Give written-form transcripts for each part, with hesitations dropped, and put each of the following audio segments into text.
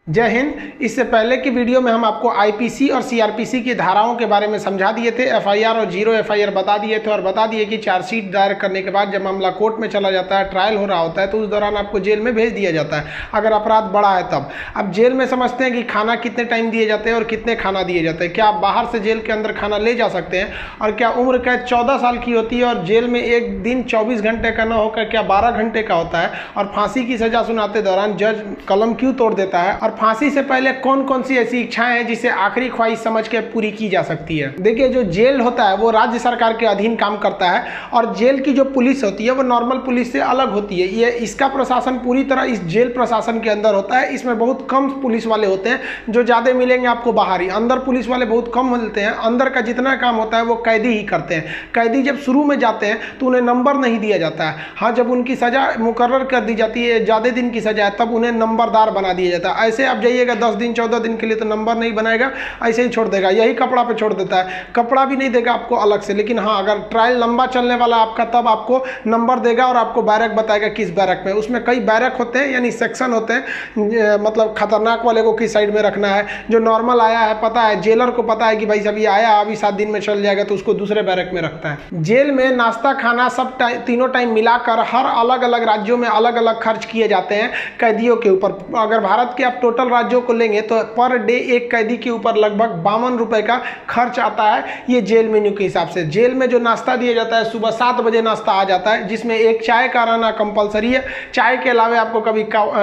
जय हिंद। इससे पहले की वीडियो में हम आपको आईपीसी और सीआरपीसी की धाराओं के बारे में समझा दिए थे। एफआईआर और जीरो एफआईआर बता दिए थे और बता दिए कि चार्जशीट दायर करने के बाद जब मामला कोर्ट में चला जाता है, ट्रायल हो रहा होता है, तो उस दौरान आपको जेल में भेज दिया जाता है अगर अपराध बड़ा है तब। अब जेल में समझते हैं कि खाना कितने टाइम दिए जाते हैं और कितने खाना दिए जाते हैं। क्या आप बाहर से जेल के अंदर खाना ले जा सकते हैं? और क्या उम्र कैद 14 साल की होती है और जेल में एक दिन 24 घंटे का न होकर क्या 12 घंटे का होता है? और फांसी की सजा सुनाते दौरान जज कलम क्यों तोड़ देता है? और फांसी से पहले कौन कौन सी ऐसी इच्छाएं हैं जिसे आखिरी ख्वाहिश समझ के पूरी की जा सकती है? देखिए, जो जेल होता है वो राज्य सरकार के अधीन काम करता है और जेल की जो पुलिस होती है वो नॉर्मल पुलिस से अलग होती है। ये इसका प्रशासन पूरी तरह इस जेल प्रशासन के अंदर होता है। इसमें बहुत कम पुलिस वाले होते हैं, जो ज़्यादा मिलेंगे आपको बाहर ही। अंदर पुलिस वाले बहुत कम मिलते हैं। अंदर का जितना काम होता है वो कैदी ही करते हैं। कैदी जब शुरू में जाते हैं तो उन्हें नंबर नहीं दिया जाता है। हाँ, जब उनकी सजा मुकर्रर कर दी जाती है, ज़्यादा दिन की सजा है, तब उन्हें नंबरदार बना दिया जाता है। ऐसे आप जाइएगा 10 दिन 14 दिन के लिए तो नंबर नहीं बनाएगा, ऐसे ही छोड़ देगा। यही कपड़ा पे छोड़ देता है, कपड़ा भी नहीं देगा आपको अलग से। लेकिन हाँ, अगर ट्रायल लंबा चलने वाला आपका, तब आपको नंबर देगा और आपको बैरक बताएगा किस बैरक में। उसमें कई बैरक होते हैं, यानी सेक्शन होते हैं। मतलब खतरनाक वाले को किस साइड में रखना है, जो नॉर्मल आया है पता है, जेलर को पता है कि भाई अभी आया, अभी 7 दिन में चल जाएगा, तो उसको दूसरे बैरक में रखता है। जेल में नाश्ता खाना सब तीनों टाइम मिलाकर हर अलग अलग राज्यों में अलग अलग खर्च किए जाते हैं कैदियों के ऊपर। अगर भारत के आप टोटल राज्यों को लेंगे तो पर डे एक कैदी के ऊपर लगभग 52 रुपए का खर्च आता है, ये जेल मेन्यू के हिसाब से। जेल में जो नाश्ता दिया जाता है, सुबह 7 बजे नाश्ता आ जाता है, जिसमें एक चाय का रहना कंपलसरी है। चाय के अलावा आपको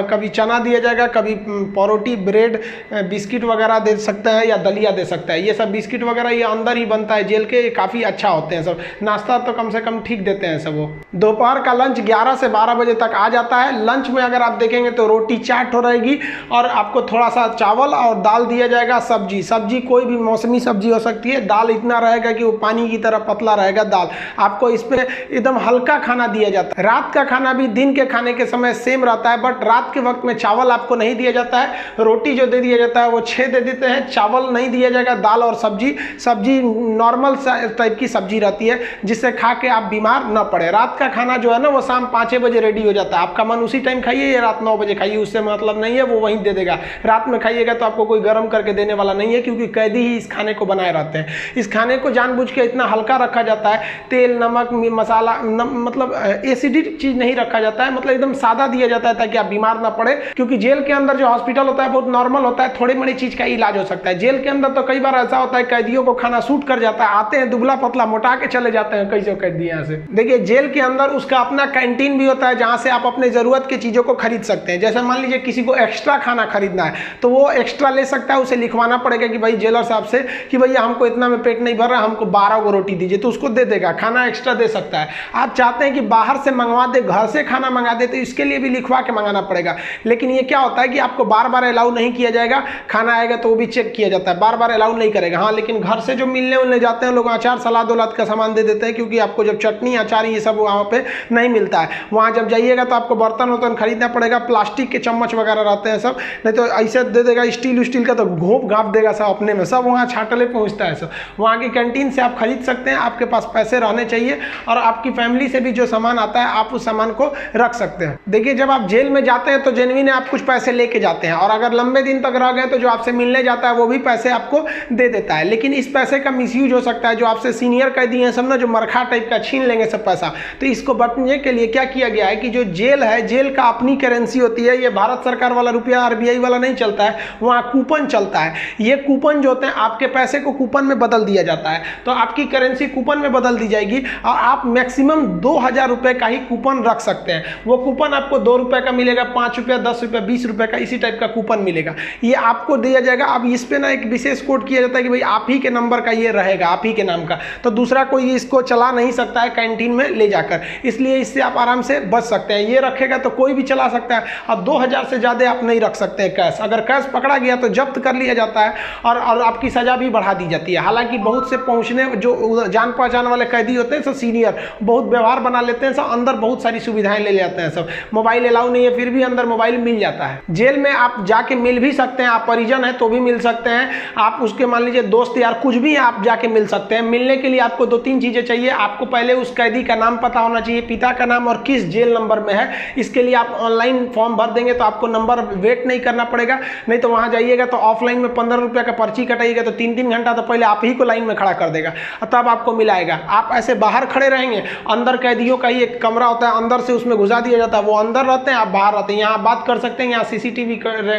कभी चना दिया जाएगा, कभी परोटी, ब्रेड, बिस्किट वगैरह दे सकता है या दलिया दे सकता है। ये सब बिस्किट वगैरह ये अंदर ही बनता है जेल के, काफ़ी अच्छा होते हैं सब। नाश्ता तो कम से कम ठीक देते हैं सब। वो दोपहर का लंच 11 से 12 बजे तक आ जाता है। लंच में अगर आप देखेंगे तो रोटी चाट हो रहेगी और आपको थोड़ा सा चावल और दाल दिया जाएगा। सब्जी कोई भी मौसमी सब्जी हो सकती है। दाल इतना रहेगा कि वो पानी की तरह पतला रहेगा दाल। आपको इस पे एकदम हल्का खाना दिया जाता है। रात का खाना भी दिन के खाने के समय सेम रहता है, बट रात के वक्त में चावल आपको नहीं दिया जाता है। रोटी जो दे दिया जाता है वो 6 दे देते हैं, चावल नहीं दिया जाएगा। दाल और सब्जी नॉर्मल टाइप की सब्जी रहती है, जिससे खा के आप बीमार न पड़े। रात का खाना जो है ना, वो शाम 5 बजे रेडी हो जाता है। आपका मन उसी टाइम खाइए या रात 9 बजे खाइए, उससे मतलब नहीं है, वो वहीं दे देगा। रात में खाइएगा तो आपको कोई गर्म करके देने वाला नहीं है, क्योंकि कैदी ही इस खाने को बनाए रहते हैं। इस खाने को जानबूझ के इतना हल्का रखा जाता है, तेल नमक मसाला मतलब एसिडिक चीज नहीं रखा जाता है, मतलब एकदम सादा दिया जाता है ताकि आप बीमार ना पड़े। क्योंकि जेल के अंदर जो हॉस्पिटल होता है बहुत नॉर्मल होता है, थोड़ी बड़ी चीज का इलाज हो सकता है। जेल के अंदर तो कई बार ऐसा होता है कैदियों को खाना सूट कर जाता है, आते हैं दुबला पतला मोटा के चले जाते हैं कैसे कैदी यहाँ से। देखिए, जेल के अंदर उसका अपना कैंटीन भी होता है, जहाँ से आप अपने जरूरत की चीजों को खरीद सकते हैं। जैसे मान लीजिए किसी को एक्स्ट्रा खाना खरीदना है तो वो एक्स्ट्रा ले सकता है। उसे लिखवाना पड़ेगा कि भाई जेलर साहब से कि भैया हमको इतना में पेट नहीं भर रहा, हमको 12 को रोटी दीजिए, तो उसको दे देगा, खाना एक्स्ट्रा दे सकता है। आप चाहते हैं कि बाहर से मंगवा दे, घर से खाना मंगा दे, तो इसके लिए भी लिखवा के मंगाना पड़ेगा। लेकिन ये क्या होता है कि आपको बार बार अलाउ नहीं किया जाएगा। खाना आएगा तो वो भी चेक किया जाता है, बार बार अलाउ नहीं करेगा। हाँ, लेकिन घर से जो मिलने उलने जाते हैं लोग, अचार सलाद उलाद का सामान दे देते हैं, क्योंकि आपको जब चटनी अचार ये सब वहाँ पे नहीं मिलता है। वहाँ जब जाइएगा तो आपको बर्तन वर्तन खरीदना पड़ेगा, प्लास्टिक के चम्मच वगैरह रहते हैं सब, नहीं तो ऐसे दे देगा स्टील का, तो घोंप घाप देगा सब अपने में, सब वहाँ छाटले पहुँचता है सब। वहाँ की कैंटीन से आप खरीद सकते हैं, आपके पास पैसे रहने चाहिए, और आपकी फैमिली से भी जो सामान आता है आप उस सामान को रख सकते हैं। देखिए, जब आप जेल में जाते हैं तो जेन्युइन आप कुछ पैसे लेके जाते हैं, और अगर लंबे दिन तक रह गए तो जो आपसे मिलने जाता है वो भी पैसे आपको दे देता है। लेकिन इस पैसे का मिसयूज हो सकता है। जो आपसे सीनियर कैदी हैं सब ना, जो मरखा टाइप का छीन लेंगे सब पैसा। तो इसको बचने के लिए क्या किया गया है कि जो जेल है, जेल का अपनी करेंसी होती है। ये भारत सरकार वाला रुपया RBI वाला नहीं चलता है, वहाँ कूपन चलता है। ये कूपन जो होते हैं, आपके पैसे को कूपन में बदल दिया जाता है, तो आपकी करेंसी कूपन में बदल दी जाएगी, और आप मैक्सिमम 2000 रुपए का ही कूपन रख सकते हैं। वो कूपन आपको 2 रुपए का मिलेगा, 5 रुपये, 10 रुपये, 20 रुपए का, इसी टाइप का कूपन मिलेगा। ये आपको दिया जाएगा। अब इस पे ना एक विशेष कोड किया जाता है कि भाई आप ही के नंबर का ये रहेगा, आप ही के नाम का, तो दूसरा कोई इसको चला नहीं सकता है कैंटीन में ले जाकर। इसलिए इससे आप आराम से बच सकते हैं। ये रखेगा तो कोई भी चला सकता है, और 2000 से ज़्यादा आप नहीं रख सकते हैं कैश। अगर कैश पकड़ा गया तो जब्त कर लिया जाता है, और आपकी सज़ा भी बढ़ा दी जाती है। हालांकि बहुत से पहुंचने जो जान पहचान वाले कैदी होते हैं सब सीनियर, बहुत व्यवहार बना लेते हैं सब, अंदर बहुत सारी सुविधाएं ले जाते हैं सब। मोबाइल अलाउ नहीं है, फिर भी अंदर मोबाइल मिल जाता है। जेल में आप जाके मिल भी सकते हैं, आप परिजन हैं तो भी मिल सकते हैं, आप उसके मान लीजिए दोस्त यार कुछ भी आप जाके मिल सकते हैं। मिलने के लिए आपको 2-3 चीज़ें चाहिए। आपको पहले उस कैदी का नाम पता होना चाहिए, पिता का नाम और किस जेल नंबर में है। इसके लिए आप ऑनलाइन फॉर्म भर देंगे तो आपको नंबर वेट नहीं करना पड़ेगा, नहीं तो वहाँ जाइएगा तो ऑफलाइन में 15 रुपये का पर्ची कटाइएगा तो 3-3 घंटा तो पहले आप ही को लाइन में खड़ा कर देगा और तब आपको मिलाएगा। आप ऐसे बाहर खड़े रहेंगे, अंदर कैदियों का ही एक कमरा होता है, अंदर से उसमें घुसा दिया जाता है, वो अंदर रहते हैं, आप बाहर रहते हैं। यहाँ आप बात कर सकते हैं, यहाँ CCTV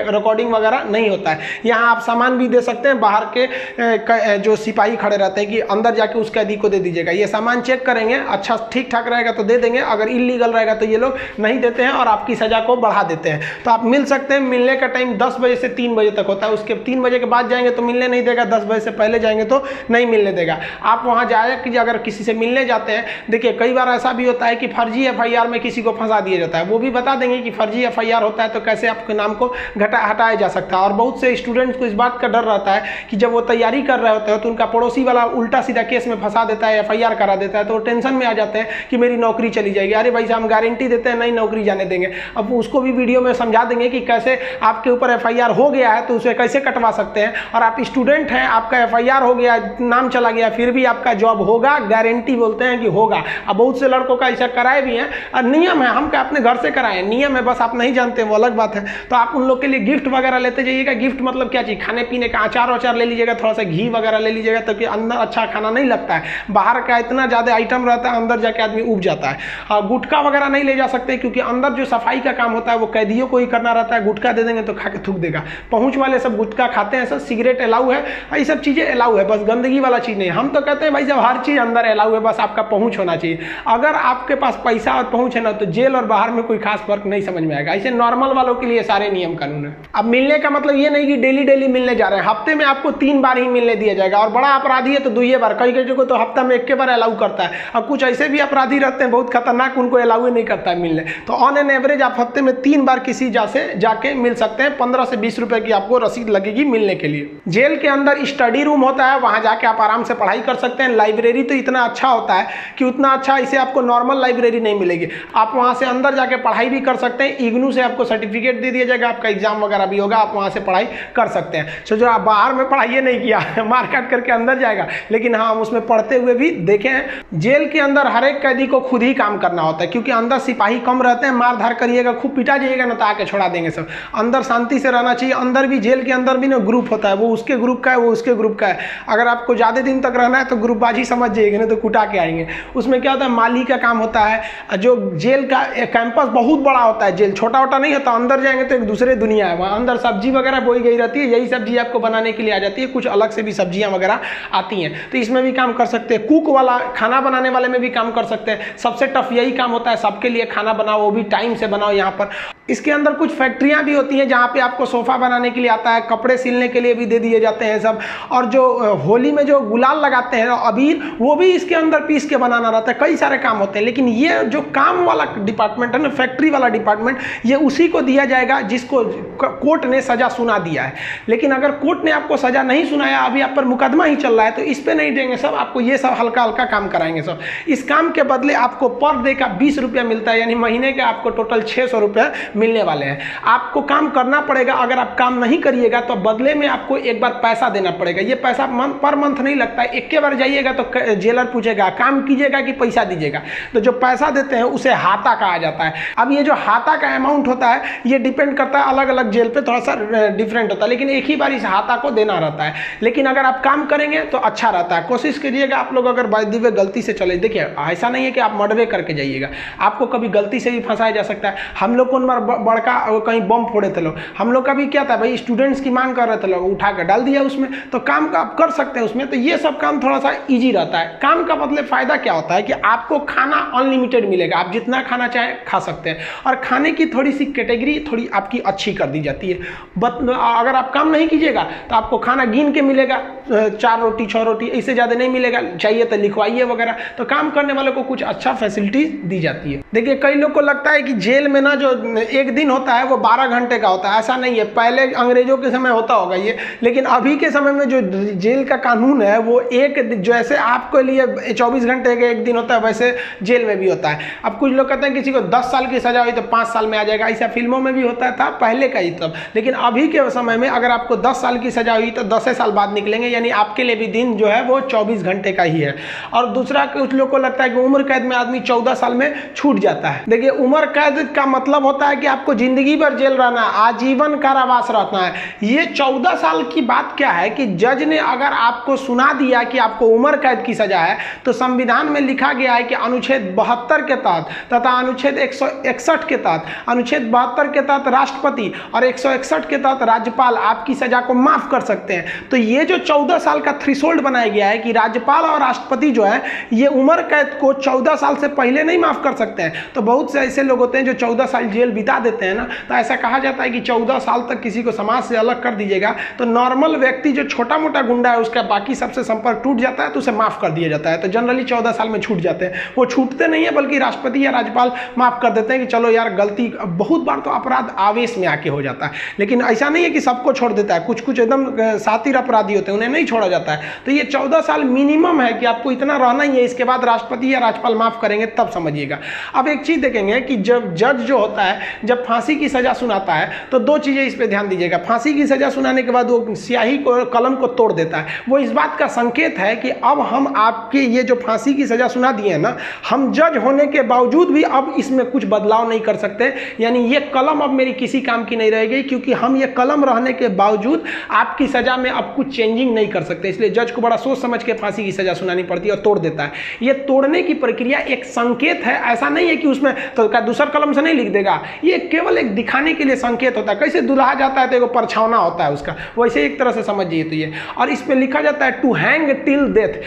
रिकॉर्डिंग वगैरह नहीं होता है। यहाँ आप सामान भी दे सकते हैं, बाहर के जो सिपाही खड़े रहते हैं कि अंदर जाके उस कैदी को दे दीजिएगा, ये सामान चेक करेंगे, अच्छा ठीक ठाक रहेगा तो दे देंगे, अगर इलीगल रहेगा तो ये लोग नहीं देते हैं और आपकी सजा को बढ़ा देते हैं। तो आप मिल सकते हैं। मिलने का टाइम 10 बजे से 3 बजे तक होता है, उसके 3 बजे के बाद जाएंगे तो मिलने नहीं देगा, 10 बजे से पहले जाएंगे तो नहीं मिलने देगा। आप वहाँ जाए कि अगर किसी से मिलने जाते हैं, देखिए कई बार ऐसा भी होता है कि फर्जी FIR में किसी को फंसा दिया जाता है, वो भी बता देंगे कि फर्जी FIR होता है तो कैसे आपके नाम को हटाया जा सकता है। और बहुत से स्टूडेंट्स को इस बात का डर रहता है कि जब वो तैयारी कर रहे होते हैं तो उनका पड़ोसी वाला उल्टा सीधा केस में फंसा देता है, FIR करा देता है, तो वो टेंशन में आ जाते हैं कि मेरी नौकरी चली जाएगी। अरे भाई हम गारंटी देते हैं नहीं नौकरी जाने देंगे। अब उसको भी वीडियो में समझा देंगे कि कैसे आपके ऊपर FIR हो गया है तो उसे कैसे कटवा सकते हैं, और आप स्टूडेंट हैं, आपका FIR हो गया, नाम चला गया, फिर भी आपका जॉब होगा, गारंटी बोलते हैं कि होगा। अब बहुत से लड़कों का ऐसा कराए भी हैं, और नियम है, हम क्या अपने घर से कराएं, नियम है, बस आप नहीं जानते वो अलग बात है। तो आप उन लोग के लिए गिफ्ट वगैरह लेते जाइएगा। गिफ्ट मतलब क्या चीज़, खाने पीने का अचार ले लीजिएगा, थोड़ा सा घी वगैरह ले लीजिएगा, ताकि अंदर अच्छा खाना नहीं लगता है, बाहर का इतना ज़्यादा आइटम रहता है, अंदर जाके आदमी उब जाता है। गुटखा वगैरह नहीं ले जा सकते क्योंकि अंदर जो सफाई का काम होता है वो कैदियों को ही करना रहता है। गुटखा दे देंगे तो खा के थूक देगा। पहुँच वाले सब गुटखा खाते हैं, सब सिगरेट अलाउ है, ये सब चीज़ें अलाउ है, बस गंदगी वाला चीज़ नहीं। हम तो कहते हैं भाई जब हर चीज़ अंदर अलाउ है, बस आपका पहुँच होना चाहिए। अगर आपके पास पैसा और पहुँच है ना तो जेल और बाहर में कोई खास फर्क नहीं समझ में आएगा। ऐसे नॉर्मल वालों के लिए सारे नियम कानून है। अब मिलने का मतलब ये नहीं कि डेली मिलने जा रहे हैं, हफ्ते में आपको 3 बार ही मिलने दिया जाएगा, और बड़ा अपराधी है तो 2 बार, कई को तो हफ्ता में 1 बार अलाउ करता है। अब कुछ ऐसे भी अपराधी रहते हैं बहुत खतरनाक, उनको अलाउ ही नहीं करता है मिलने। तो ऑन एन एवरेज आप हफ्ते में 3 बार किसी जाके मिल सकते हैं। 15 से 20 रुपए की आपको रसीद लगेगी मिलने के लिए। जेल के अंदर स्टडी रूम होता है, वहां जाके आप आराम से पढ़ाई कर सकते हैं। लाइब्रेरी तो इतना अच्छा होता है कि उतना अच्छा इसे आपको नॉर्मल लाइब्रेरी नहीं मिलेगी। आप वहां से अंदर जाके पढ़ाई भी कर सकते हैं। इग्नू से आपको सर्टिफिकेट दे दिया जाएगा, आपका एग्जाम वगैरह भी होगा, आप वहां से पढ़ाई कर सकते हैं। सो जो आप बाहर में पढ़ाई नहीं किया मार काट करके अंदर जाएगा, लेकिन हाँ हम उसमें पढ़ते हुए भी देखे हैं। जेल के अंदर हर एक कैदी को खुद ही काम करना होता है, क्योंकि अंदर सिपाही कम रहते हैं। मार धार करिएगा, खूब पिटा जाइएगा ना तो आके छोड़ा देंगे सब। अंदर शांति से रहना चाहिए। अंदर भी जेल के अंदर भी ना ग्रुप होता है, वो उसके ग्रुप का है, वो उसके ग्रुप का है। अगर आपको ज़्यादा दिन तक रहना है तो ग्रुपबाजी समझ जाइएगा, नहीं तो कुटा के आएंगे। उसमें क्या होता है, माली का काम होता है। जो जेल का कैंपस बहुत बड़ा होता है, जेल छोटा छोटा नहीं होता। अंदर जाएंगे तो एक दूसरे दुनिया है, वहाँ अंदर सब्जी वगैरह बोई गई रहती है, यही सब्जी आपको बनाने के लिए आ जाती है। कुछ अलग से भी सब्जियां वगैरह आती हैं, तो इसमें भी काम कर सकते हैं। कुक वाला, खाना बनाने वाले में भी काम कर सकते हैं। सबसे टफ यही काम होता है, सबके लिए खाना बनाओ, वो भी टाइम से बनाओ। यहाँ पर इसके अंदर कुछ फैक्ट्रियां भी होती हैं जहाँ पे आपको सोफा बनाने के लिए आता है, कपड़े सिलने के लिए भी दे दिए जाते हैं सब। और जो होली में जो गुलाल लगाते हैं अबीर, वो भी इसके अंदर पीस के बनाना रहता है। कई सारे काम होते हैं, लेकिन ये जो काम वाला डिपार्टमेंट है ना, फैक्ट्री वाला डिपार्टमेंट, ये उसी को दिया जाएगा जिसको कोर्ट ने सजा सुना दिया है। लेकिन अगर कोर्ट ने आपको सजा नहीं सुनाया, अभी आप पर मुकदमा ही चल रहा है, तो इस पे नहीं देंगे सब, आपको ये सब हल्का हल्का काम कराएंगे सब। इस काम के बदले आपको पर डे का 20 रुपया मिलता है, यानी महीने के आपको टोटल 600 रुपये मिलने वाले हैं। आपको काम करना पड़ेगा। अगर आप काम नहीं करिएगा तो बदले में आपको एक बार पैसा देना पड़ेगा। ये पैसा पर मंथ नहीं लगता है, एक बार जाइएगा तो जेलर पूछेगा काम कीजिएगा कि पैसा दीजिएगा। तो जो पैसा देते हैं उसे हाता कहा जाता है। अब ये जो हाता का अमाउंट होता है ये डिपेंड करता है, अलग अलग जेल पे थोड़ा सा डिफरेंट होता है, लेकिन एक ही बार इस हाता को देना रहता है। लेकिन अगर आप काम करेंगे तो अच्छा रहता है। कोशिश करिएगा आप लोग, अगर बाय द वे गलती से चले, देखिए ऐसा नहीं है कि आप मर्डर करके जाइएगा, आपको कभी गलती से भी फंसाया जा सकता है। हम लोग को बड़का कहीं बम फोड़े थे लोग, हम लोग का भी क्या था भाई, स्टूडेंट्स की मांग कर रहे थे लोग, उठा कर डाल दिया उसमें, तो काम का आप कर सकते हैं उसमें। तो ये सब काम थोड़ा सा इजी रहता है। काम का मतलब फायदा क्या होता है कि आपको खाना अनलिमिटेड मिलेगा, आप जितना खाना चाहें खा सकते हैं। और खाने की थोड़ी सी कैटेगरी थोड़ी आपकी अच्छी कर दी जाती है। अगर आप काम नहीं कीजिएगा तो आपको खाना गिन के मिलेगा, 4 रोटी 6 रोटी, इससे ज़्यादा नहीं मिलेगा, चाहिए तो लिखवाइए वगैरह। तो काम करने वालों को कुछ अच्छा फैसिलिटीज दी जाती है। देखिए कई लोग को लगता है कि जेल में ना जो एक दिन होता है वो 12 घंटे का होता है, ऐसा नहीं है। पहले अंग्रेजों के समय होता होगा ये, लेकिन अभी के समय में जो जेल का कानून है वो जैसे आपके लिए 24 घंटे का एक दिन होता है, वैसे जेल में भी होता है। अब कुछ लोग कहते हैं किसी को 10 साल की सजा हुई तो 5 साल में आ जाएगा, ऐसा फिल्मों में भी होता था पहले का ही तब। लेकिन अभी के समय में अगर आपको 10 साल की सजा हुई तो 10 साल बाद निकलेंगे, यानी आपके लिए भी दिन जो है वो 24 घंटे का ही है। और दूसरा कुछ लोग को लगता है कि उम्र कैद में आदमी 14 साल में छूट जाता है। देखिए उम्र कैद का मतलब होता है कि आपको जिंदगी भर जेल रहना है, आजीवन कारावास रहना है। ये 14 साल की बात क्या है कि जज ने अगर आपको सुना दिया कि आपको उम्र कैद की सजा है, तो संविधान में लिखा गया है कि अनुच्छेद 72 के तहत तथा अनुच्छेद 161 के तहत, अनुच्छेद 72 के तहत राष्ट्रपति और 161 के तहत राज्यपाल आपकी सजा को माफ कर सकते हैं। तो ये जो 14 साल का थ्रेशोल्ड बनाया गया है कि राज्यपाल और राष्ट्रपति जो है ये उम्र कैद को 14 साल से पहले नहीं माफ कर सकते हैं। तो बहुत से ऐसे लोग होते हैं जो 14 साल जेल बिता देते हैं ना, तो ऐसा कहा जाता है कि 14 साल तक किसी को समाज से अलग कर दीजिएगा तो नॉर्मल व्यक्ति जो छोटा मोटा गुंडा है उसका बाकी सबसे संपर्क टूट जाता है तो उसे माफ कर दिया जाता है। तो जनरली 14 साल में छूट जाते हैं। वो छूटते नहीं है बल्कि राष्ट्रपति या राज्यपाल माफ कर देते हैं कि चलो यार गलती, बहुत बार तो अपराध आवेश में आके हो जाता है, लेकिन ऐसा नहीं है कि सबको छोड़ देता है। कुछ कुछ एकदम सातिर अपराधी होते हैं, उन्हें नहीं छोड़ा जाता है। तो ये 14 साल मिनिमम है कि आपको इतना रहना ही है, इसके बाद राष्ट्रपति या राज्यपाल माफ करेंगे तब समझिएगा। अब एक चीज देखेंगे कि जब जज जो होता है जब फांसी की सजा सुनाता है तो दो चीजें इस पे ध्यान दीजिएगा। फांसी की सजा सुनाने के बाद वो स्याही को, कलम को तोड़ देता है। वो इस बात का संकेत है कि अब हम आपके ये जो फांसी की सजा सुना दिए हैं ना, हम जज होने के बावजूद भी अब इसमें कुछ बदलाव नहीं कर सकते। यानी ये कलम अब मेरी किसी काम की नहीं रहेगी, क्योंकि हम ये कलम रहने के बावजूद आपकी सजा में अब कुछ चेंजिंग नहीं कर सकते। इसलिए जज को बड़ा सोच समझ के फांसी की सजा सुनानी पड़ती है और तोड़ देता है। ये तोड़ने की प्रक्रिया एक संकेत है, ऐसा नहीं है कि उसमें तो दूसरा कलम से नहीं लिख देगा। ये केवल एक दिखाने के लिए संकेत होता है। कैसे दुल्हा जाता है तो एक परछावना होता है उसका, वैसे एक तरह से समझिए तो ये। और इस पे लिखा जाता है टू हैंग टिल डेथ,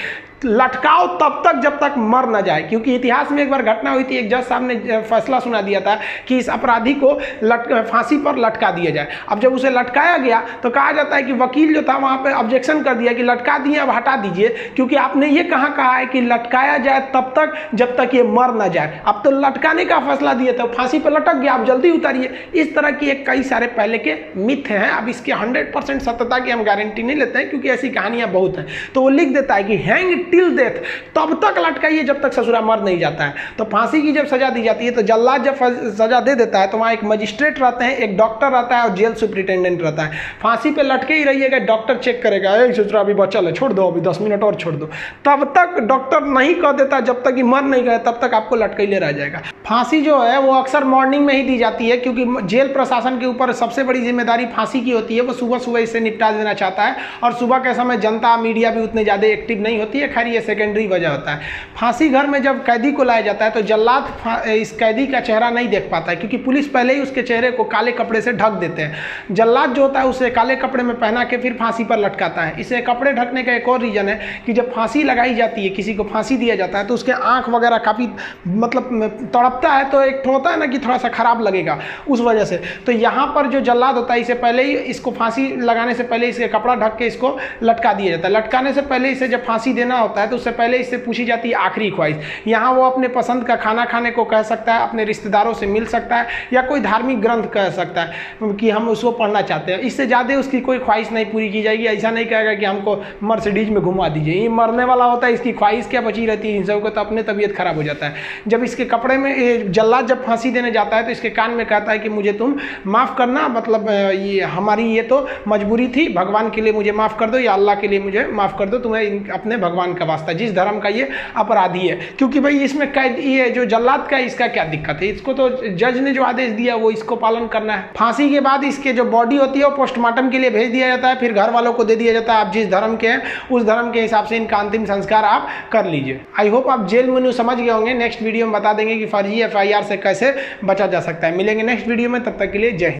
लटकाओ तब तक जब तक मर ना जाए। क्योंकि इतिहास में एक बार घटना हुई थी, एक जज साहब ने फैसला सुना दिया था कि इस अपराधी को फांसी पर लटका दिया जाए। अब जब उसे लटकाया गया तो कहा जाता है कि वकील जो था वहां पे ऑब्जेक्शन कर दिया कि लटका दिए, अब हटा दीजिए, क्योंकि आपने ये कहा है कि लटकाया जाए तब तक जब तक ये मर ना जाए। अब तो लटकाने का फैसला दिए थे, फांसी पर लटक गया, आप जल्दी उतारिए। इस तरह की एक कई सारे पहले के मिथ हैं। अब इसके 100% सत्यता की हम गारंटी नहीं लेते हैं, क्योंकि ऐसी कहानियां बहुत हैं। तो वो लिख देता है कि हैंग टिल डेथ, तब तक लटकाइए जब तक ससुरा मर नहीं जाता है। तो फांसी की जब सजा दी जाती है तो जल्लाद जब सजा दे देता है तो वहां एक मजिस्ट्रेट रहते हैं, एक डॉक्टर रहता है और जेल सुपरिटेंडेंट रहता है। फांसी पे लटके ही रहिएगा, डॉक्टर चेक करेगा, ससुरा अभी बचल है, छोड़ दो, अभी 10 मिनट और छोड़ दो। तब तक डॉक्टर नहीं कह देता, जब तक कि मर नहीं गए तब तक आपको लटकैले रह जाएगा। फांसी जो है वो अक्सर मॉर्निंग में ही दी जाती है, क्योंकि जेल प्रशासन के ऊपर सबसे बड़ी जिम्मेदारी फांसी की होती है। वो सुबह सुबह इसे निपटा देना चाहता है, और सुबह के समय जनता मीडिया भी उतने ज़्यादा एक्टिव नहीं होती है। खैर ये सेकेंडरी वजह होता है। फांसी घर में जब कैदी को लाया जाता है तो जल्लाद इस कैदी का चेहरा नहीं देख पाता है, क्योंकि पुलिस पहले ही उसके चेहरे को काले कपड़े से ढक देते हैं। जल्लाद जो होता है उसे काले कपड़े में पहना के फिर फांसी पर लटकाता है। इसे कपड़े ढकने का एक और रीजन है कि जब फांसी लगाई जाती है, किसी को फांसी दिया जाता है तो उसके आँख वगैरह काफ़ी मतलब तड़पता है, तो एक होता है ना कि थोड़ा सा खराब लगेगा उस वजह से। तो यहाँ पर जो जल्लाद होता है इसे पहले ही, इसको फांसी लगाने से पहले इसके कपड़ा ढक के इसको लटका दिया जाता है। लटकाने से पहले इसे जब फांसी देना होता है तो उससे पहले इससे पूछी जाती है आखिरी ख्वाहिश। यहाँ वो अपने पसंद का खाना खाने को कह सकता है, अपने रिश्तेदारों से मिल सकता है, या कोई धार्मिक ग्रंथ कह सकता है कि हम उसको पढ़ना चाहते हैं। इससे ज़्यादा उसकी कोई ख्वाहिश नहीं पूरी की जाएगी। ऐसा नहीं कहेगा कि हमको मर्सिडीज में घुमा दीजिए, ये मरने वाला होता है, इसकी ख्वाहिश क्या बची रहती है। इन सबको तो अपने तबीयत खराब हो जाता है। जब इसके कपड़े में जल्लाद जब फांसी देने जाता है तो इसके कान में कहता है कि मुझे तुम माफ़ करना, मतलब ये हमारी ये तो मजबूरी थी, भगवान के लिए मुझे माफ़ कर दो, या अल्लाह के लिए मुझे माफ़ कर दो, तुम्हें अपने भगवान का वास्ता, जिस धर्म का ये अपराधी है। क्योंकि भाई इसमें कैद ये जो जल्लाद का इसका क्या दिक्कत है, इसको तो जज ने जो आदेश दिया वो इसको पालन करना है। फांसी के बाद इसके जो बॉडी होती है वो पोस्टमार्टम के लिए भेज दिया जाता है, फिर घर वालों को दे दिया जाता है। आप जिस धर्म के हैं उस धर्म के हिसाब से इनका अंतिम संस्कार आप कर लीजिए। आई होप आप जेल मेनू समझ गए होंगे। नेक्स्ट वीडियो में बता देंगे कि फर्जी FIR से कैसे बचा जा सकता है। मिलेंगे नेक्स्ट वीडियो में, तब तक के लिए जय हिंद।